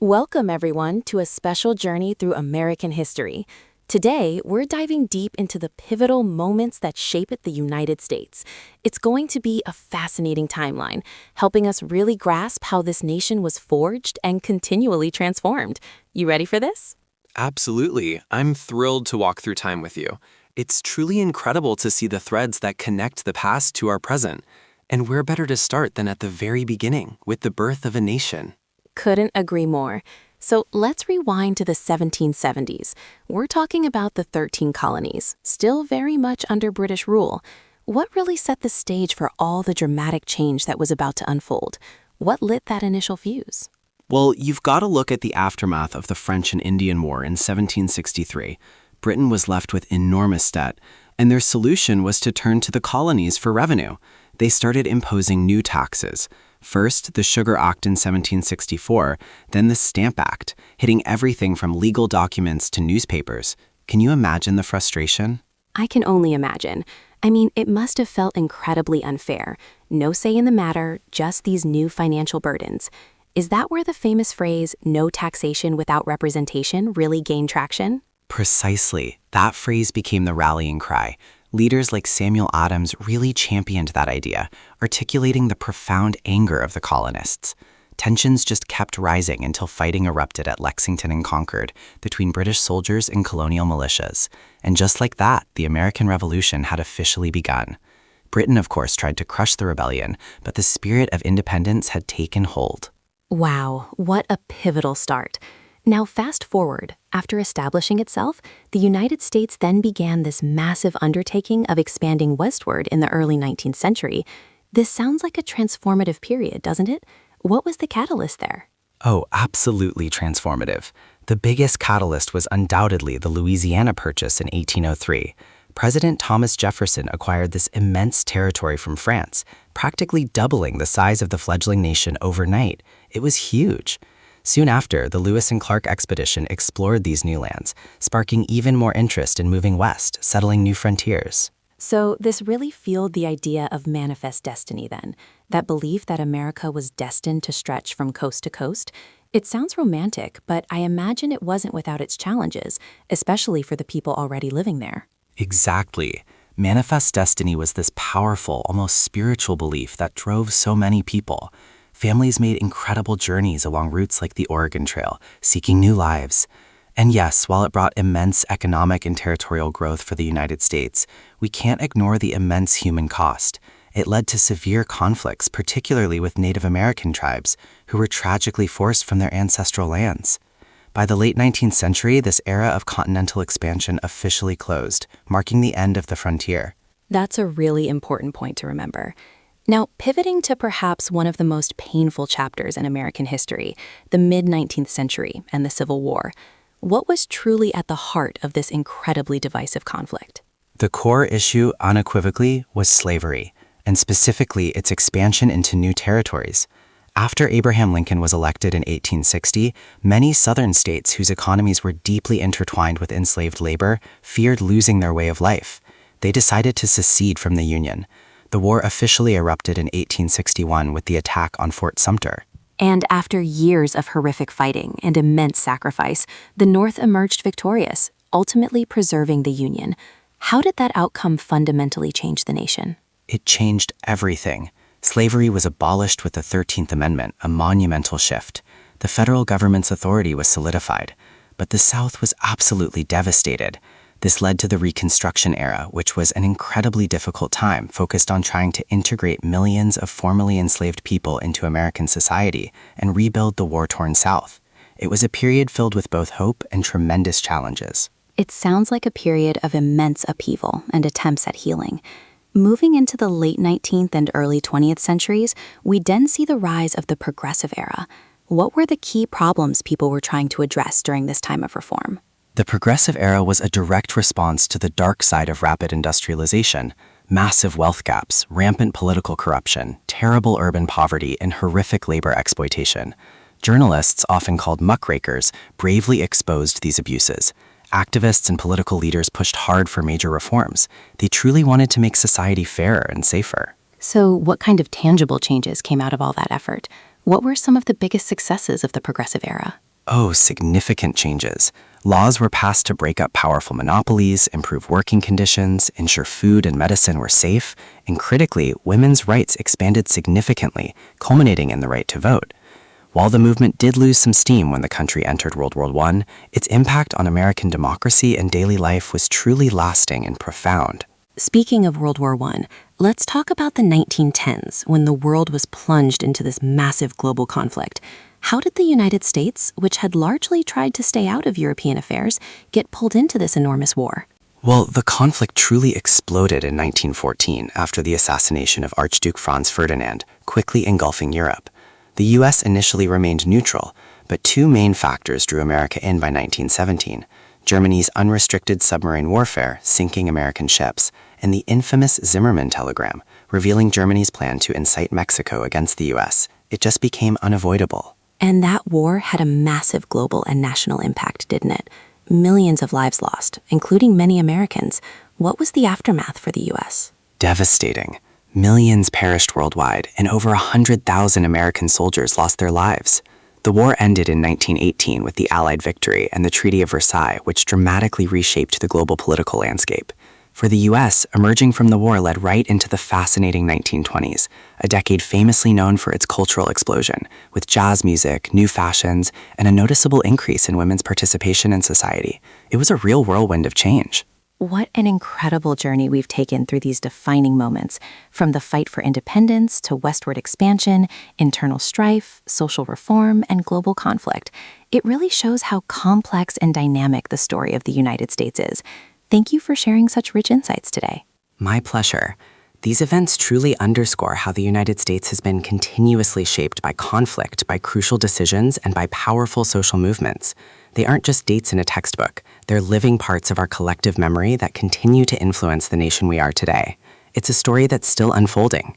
Welcome, everyone, to a special journey through American history. Today, we're diving deep into the pivotal moments that shape the United States. It's going to be a fascinating timeline, helping us really grasp how this nation was forged and continually transformed. You ready for this? Absolutely. I'm thrilled to walk through time with you. It's truly incredible to see the threads that connect the past to our present. And where better to start than at the very beginning, with the birth of a nation? Couldn't agree more. So let's rewind to the 1770s. We're talking about the 13 colonies, still very much under British rule. What really set the stage for all the dramatic change that was about to unfold? What lit that initial fuse? Well, you've got to look at the aftermath of the French and Indian War in 1763. Britain was left with enormous debt, and their solution was to turn to the colonies for revenue. They started imposing new taxes. First, the Sugar Act in 1764, then the Stamp Act, hitting everything from legal documents to newspapers. Can you imagine the frustration? I can only imagine. I mean, it must have felt incredibly unfair. No say in the matter, just these new financial burdens. Is that where the famous phrase, no taxation without representation, really gained traction? Precisely. That phrase became the rallying cry. Leaders like Samuel Adams really championed that idea, articulating the profound anger of the colonists. Tensions just kept rising until fighting erupted at Lexington and Concord between British soldiers and colonial militias. And just like that, the American Revolution had officially begun. Britain, of course, tried to crush the rebellion, but the spirit of independence had taken hold. Wow, what a pivotal start. Now fast forward, after establishing itself, the United States then began this massive undertaking of expanding westward in the early 19th century. This sounds like a transformative period, doesn't it? What was the catalyst there? Oh, absolutely transformative. The biggest catalyst was undoubtedly the Louisiana Purchase in 1803. President Thomas Jefferson acquired this immense territory from France, practically doubling the size of the fledgling nation overnight. It was huge. Soon after, the Lewis and Clark expedition explored these new lands, sparking even more interest in moving west, settling new frontiers. So this really fueled the idea of manifest destiny then, that belief that America was destined to stretch from coast to coast. It sounds romantic, but I imagine it wasn't without its challenges, especially for the people already living there. Exactly. Manifest destiny was this powerful, almost spiritual belief that drove so many people. Families made incredible journeys along routes like the Oregon Trail, seeking new lives. And yes, while it brought immense economic and territorial growth for the United States, we can't ignore the immense human cost. It led to severe conflicts, particularly with Native American tribes, who were tragically forced from their ancestral lands. By the late 19th century, this era of continental expansion officially closed, marking the end of the frontier. That's a really important point to remember. Now, pivoting to perhaps one of the most painful chapters in American history, the mid-19th century and the Civil War, what was truly at the heart of this incredibly divisive conflict? The core issue, unequivocally, was slavery, and specifically its expansion into new territories. After Abraham Lincoln was elected in 1860, many southern states whose economies were deeply intertwined with enslaved labor feared losing their way of life. They decided to secede from the Union. The war officially erupted in 1861 with the attack on Fort Sumter. And after years of horrific fighting and immense sacrifice, the North emerged victorious, ultimately preserving the Union. How did that outcome fundamentally change the nation? It changed everything. Slavery was abolished with the 13th Amendment, a monumental shift. The federal government's authority was solidified. But the South was absolutely devastated. This led to the Reconstruction era, which was an incredibly difficult time focused on trying to integrate millions of formerly enslaved people into American society and rebuild the war-torn South. It was a period filled with both hope and tremendous challenges. It sounds like a period of immense upheaval and attempts at healing. Moving into the late 19th and early 20th centuries, we then see the rise of the Progressive Era. What were the key problems people were trying to address during this time of reform? The Progressive Era was a direct response to the dark side of rapid industrialization. Massive wealth gaps, rampant political corruption, terrible urban poverty, and horrific labor exploitation. Journalists, often called muckrakers, bravely exposed these abuses. Activists and political leaders pushed hard for major reforms. They truly wanted to make society fairer and safer. So what kind of tangible changes came out of all that effort? What were some of the biggest successes of the Progressive Era? Oh, significant changes. Laws were passed to break up powerful monopolies, improve working conditions, ensure food and medicine were safe, and critically, women's rights expanded significantly, culminating in the right to vote. While the movement did lose some steam when the country entered World War I, its impact on American democracy and daily life was truly lasting and profound. Speaking of World War I, let's talk about the 1910s, when the world was plunged into this massive global conflict. How did the United States, which had largely tried to stay out of European affairs, get pulled into this enormous war? Well, the conflict truly exploded in 1914 after the assassination of Archduke Franz Ferdinand, quickly engulfing Europe. The U.S. initially remained neutral, but two main factors drew America in by 1917: Germany's unrestricted submarine warfare, sinking American ships, and the infamous Zimmermann telegram, revealing Germany's plan to incite Mexico against the U.S. It just became unavoidable. And that war had a massive global and national impact, didn't it? Millions of lives lost, including many Americans. What was the aftermath for the U.S.? Devastating. Millions perished worldwide, and over 100,000 American soldiers lost their lives. The war ended in 1918 with the Allied victory and the Treaty of Versailles, which dramatically reshaped the global political landscape. For the U.S., emerging from the war led right into the fascinating 1920s, a decade famously known for its cultural explosion, with jazz music, new fashions, and a noticeable increase in women's participation in society. It was a real whirlwind of change. What an incredible journey we've taken through these defining moments, from the fight for independence to westward expansion, internal strife, social reform, and global conflict. It really shows how complex and dynamic the story of the United States is. Thank you for sharing such rich insights today. My pleasure. These events truly underscore how the United States has been continuously shaped by conflict, by crucial decisions, and by powerful social movements. They aren't just dates in a textbook. They're living parts of our collective memory that continue to influence the nation we are today. It's a story that's still unfolding,